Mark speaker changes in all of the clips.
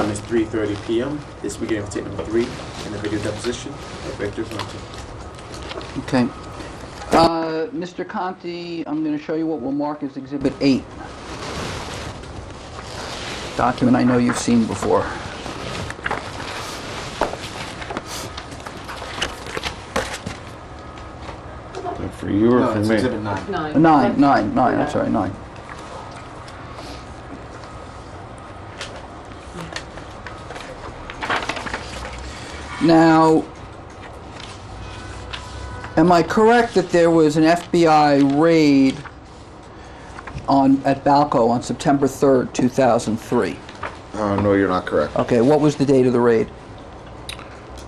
Speaker 1: time is 3:30 p.m. This weekend, tape number 3 in the video deposition of Victor Conte.
Speaker 2: Okay. Mr. Conte, I'm going to show you what we'll mark as Exhibit 8. Document I know you've seen before.
Speaker 3: For you or
Speaker 1: No,
Speaker 3: for
Speaker 1: it's
Speaker 3: me?
Speaker 1: Exhibit 9.
Speaker 2: Nine. I'm sorry, 9. Now, am I correct that there was an FBI raid at Balco on September 3rd, 2003?
Speaker 3: No, you're not correct.
Speaker 2: Okay, what was the date of the raid?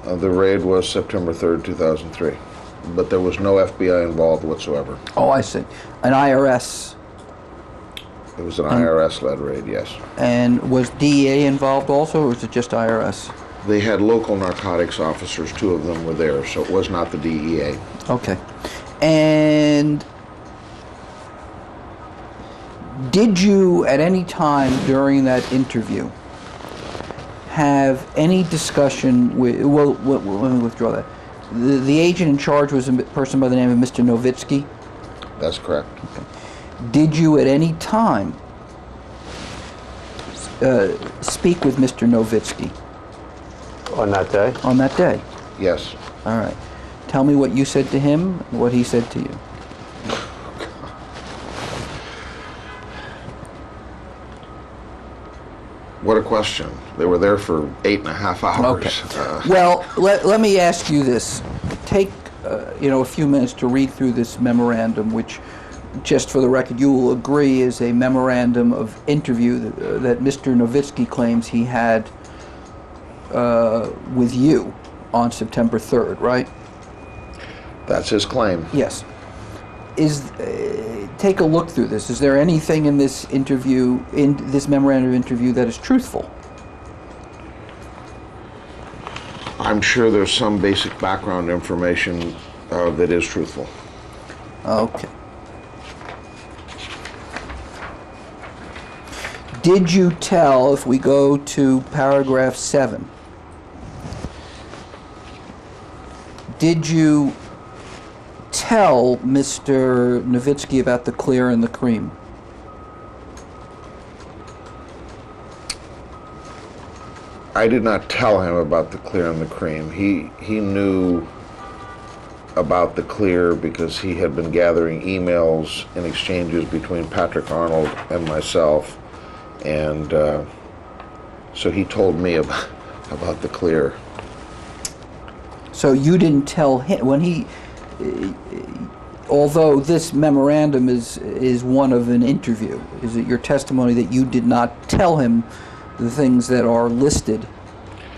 Speaker 3: The raid was September 3rd, 2003. But there was no FBI involved whatsoever.
Speaker 2: Oh, I see. An IRS.
Speaker 3: It was an IRS-led raid, yes.
Speaker 2: And was DEA involved also, or was it just IRS?
Speaker 3: They had local narcotics officers, 2 of them were there, so it was not the DEA.
Speaker 2: Okay. And did you, at any time during that interview, have any discussion with, well, let me withdraw that. The agent in charge was a person by the name of Mr. Nowitzki?
Speaker 3: That's correct.
Speaker 2: Okay. Did you at any time speak with Mr. Nowitzki?
Speaker 4: On that day?
Speaker 2: On that day?
Speaker 3: Yes.
Speaker 2: All right. Tell me what you said to him and what he said to you.
Speaker 3: What a question. They were there for 8.5 hours.
Speaker 2: Okay. Well, let me ask you this. Take a few minutes to read through this memorandum, which, just for the record, you will agree is a memorandum of interview that Mr. Nowitzki claims he had with you on September 3rd, right?
Speaker 3: That's his claim.
Speaker 2: Yes. Take a look through this. Is there anything in this interview, in this memorandum of interview, that is truthful?
Speaker 3: I'm sure there's some basic background information that is truthful.
Speaker 2: Okay. Did you tell, if we go to paragraph 7, did you tell Mr. Nowitzki about the clear and the cream?
Speaker 3: I did not tell him about the clear and the cream. He knew about the clear because he had been gathering emails and exchanges between Patrick Arnold and myself, and so he told me about the clear.
Speaker 2: So you didn't tell him when he, although this memorandum is one of an interview, is it your testimony that you did not tell him the things that are listed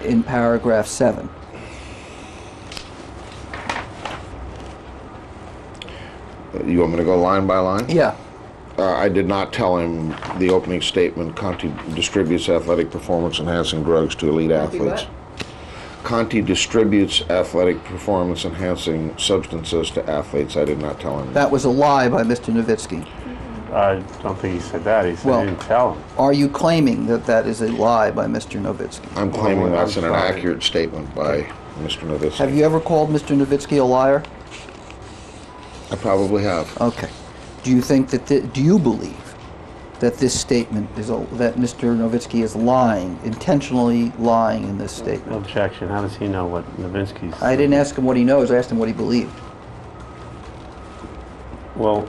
Speaker 2: in paragraph 7?
Speaker 3: You want me to go line by line?
Speaker 2: Yeah.
Speaker 3: I did not tell him the opening statement, Conte distributes athletic performance-enhancing drugs to elite athletes. Conte distributes athletic performance-enhancing substances to athletes. I did not tell him.
Speaker 2: That was a lie by Mr. Nowitzki.
Speaker 4: I don't think he said that. He said
Speaker 2: Well,
Speaker 4: he didn't tell him.
Speaker 2: Are you claiming that that is a lie by Mr. Nowitzki?
Speaker 3: I'm claiming that's an
Speaker 4: sorry.
Speaker 3: inaccurate statement by Mr. Nowitzki.
Speaker 2: Have you ever called Mr. Nowitzki a liar?
Speaker 3: I probably have.
Speaker 2: Okay. Do you think that do you believe that this statement is that Mr. Nowitzki is lying, intentionally lying in this statement?
Speaker 4: Objection. How does he know what Nowitzki's...
Speaker 2: I didn't ask him what he knows. I asked him what he believed.
Speaker 4: Well,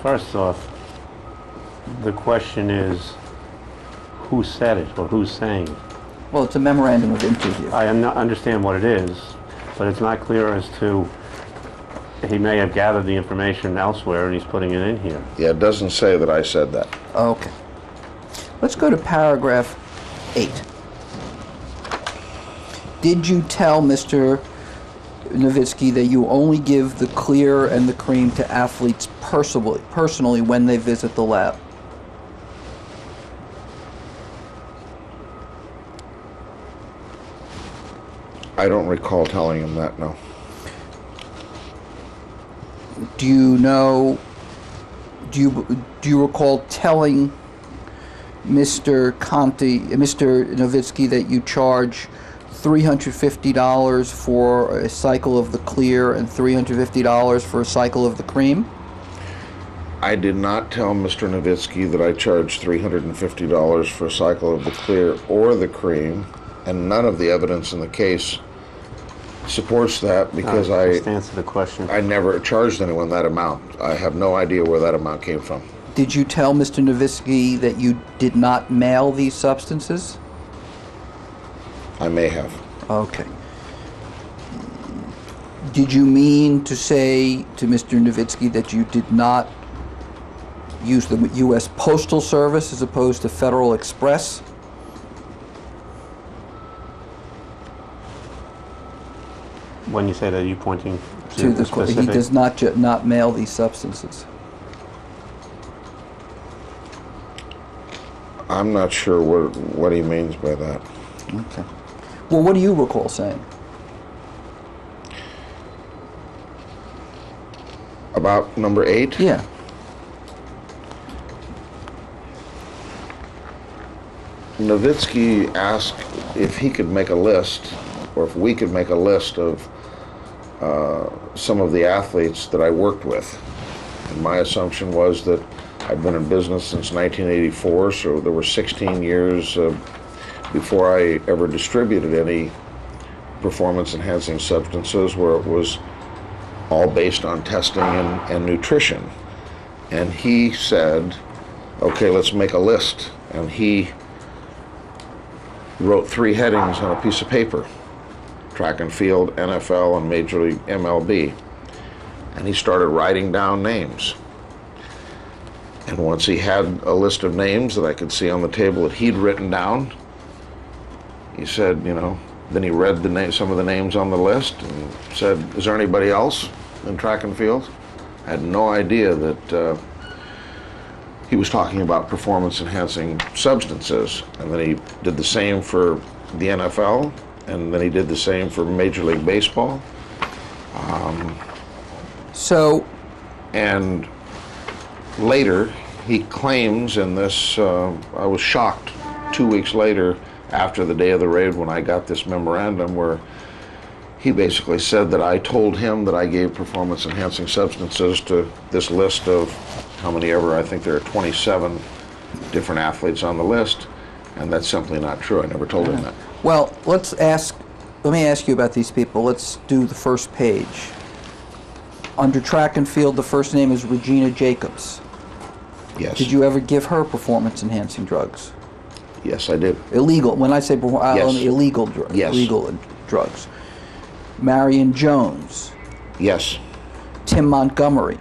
Speaker 4: first off, the question is who said it or who's saying it.
Speaker 2: Well, it's a memorandum of interview.
Speaker 4: I understand what it is, but it's not clear as to he may have gathered the information elsewhere and he's putting it in here.
Speaker 3: Yeah, it doesn't say that I said that.
Speaker 2: Okay. Let's go to paragraph 8. Did you tell Mr. Nowitzki that you only give the clear and the cream to athletes personally when they visit the lab?
Speaker 3: I don't recall telling him that, no.
Speaker 2: Do you know, do you recall telling Mr. Nowitzki, that you charge $350 for a cycle of the clear and $350 for a cycle of the cream?
Speaker 3: I did not tell Mr. Nowitzki that I charged $350 for a cycle of the clear or the cream, and none of the evidence in the case supports that because
Speaker 4: Just answer the question.
Speaker 3: I never charged anyone that amount. I have no idea where that amount came from.
Speaker 2: Did you tell Mr. Nowitzki that you did not mail these substances?
Speaker 3: I may have.
Speaker 2: Okay. Did you mean to say to Mr. Nowitzki that you did not use the U.S. Postal Service as opposed to Federal Express?
Speaker 4: When you say that, are you pointing
Speaker 2: To
Speaker 4: the
Speaker 2: he
Speaker 4: specific?
Speaker 2: does not mail these substances.
Speaker 3: I'm not sure what he means by that.
Speaker 2: Okay. Well, what do you recall saying?
Speaker 3: About number 8?
Speaker 2: Yeah.
Speaker 3: Nowitzki asked if he could make a list, or if we could make a list of some of the athletes that I worked with. And my assumption was that I've been in business since 1984, so there were 16 years before I ever distributed any performance-enhancing substances where it was all based on testing and nutrition. And he said, okay, let's make a list. And he wrote 3 headings on a piece of paper: track and field, NFL, and Major League MLB. And he started writing down names. And once he had a list of names that I could see on the table that he'd written down, he said, then he read some of the names on the list and said, is there anybody else in track and field? I had no idea that he was talking about performance-enhancing substances. And then he did the same for the NFL, and then he did the same for Major League Baseball. And later, he claims in this, I was shocked 2 weeks later after the day of the raid when I got this memorandum where he basically said that I told him that I gave performance-enhancing substances to this list of how many ever, I think there are 27 different athletes on the list, and that's simply not true. I never told him that.
Speaker 2: Well, let me ask you about these people. Let's do the first page. Under track and field, the first name is Regina Jacobs.
Speaker 3: Yes.
Speaker 2: Did you ever give her performance-enhancing drugs?
Speaker 3: Yes, I did.
Speaker 2: Illegal. When I say
Speaker 3: Yes.
Speaker 2: illegal drugs.
Speaker 3: Yes.
Speaker 2: Illegal drugs. Marion Jones.
Speaker 3: Yes.
Speaker 2: Tim Montgomery.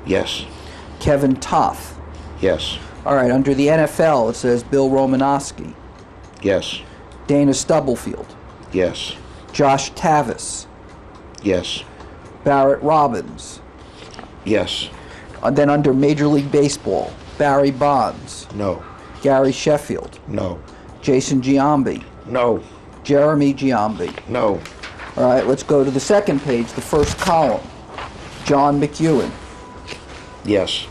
Speaker 3: Yes.
Speaker 2: Kevin Toth.
Speaker 3: Yes.
Speaker 2: All right. Under the NFL, it says Bill Romanowski.
Speaker 3: Yes.
Speaker 2: Dana Stubblefield.
Speaker 3: Yes.
Speaker 2: Josh Tavis.
Speaker 3: Yes.
Speaker 2: Barrett Robbins.
Speaker 3: Yes.
Speaker 2: And then under Major League Baseball, Barry Bonds.
Speaker 3: No.
Speaker 2: Gary Sheffield.
Speaker 3: No.
Speaker 2: Jason Giambi.
Speaker 3: No.
Speaker 2: Jeremy Giambi.
Speaker 3: No.
Speaker 2: All right, let's go to the second page, the first column. John McEwen.
Speaker 3: Yes.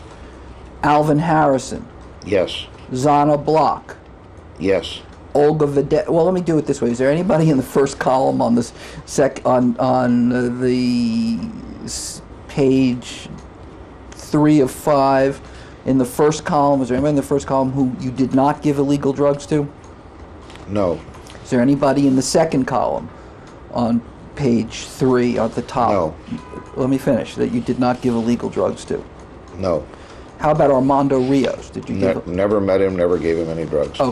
Speaker 2: Alvin Harrison.
Speaker 3: Yes.
Speaker 2: Zana Block.
Speaker 3: Yes.
Speaker 2: Olga Vedette. Well, let me do it this way. Is there anybody in the first column on this page 3 of 5 in the first column? Is there anybody in the first column who you did not give illegal drugs to?
Speaker 3: No.
Speaker 2: Is there anybody in the second column on page 3 at the top?
Speaker 3: No.
Speaker 2: Let me finish. That you did not give illegal drugs to?
Speaker 3: No.
Speaker 2: How about Armando Rios? Did you give?
Speaker 3: Never met him, never gave him any drugs.
Speaker 2: Okay.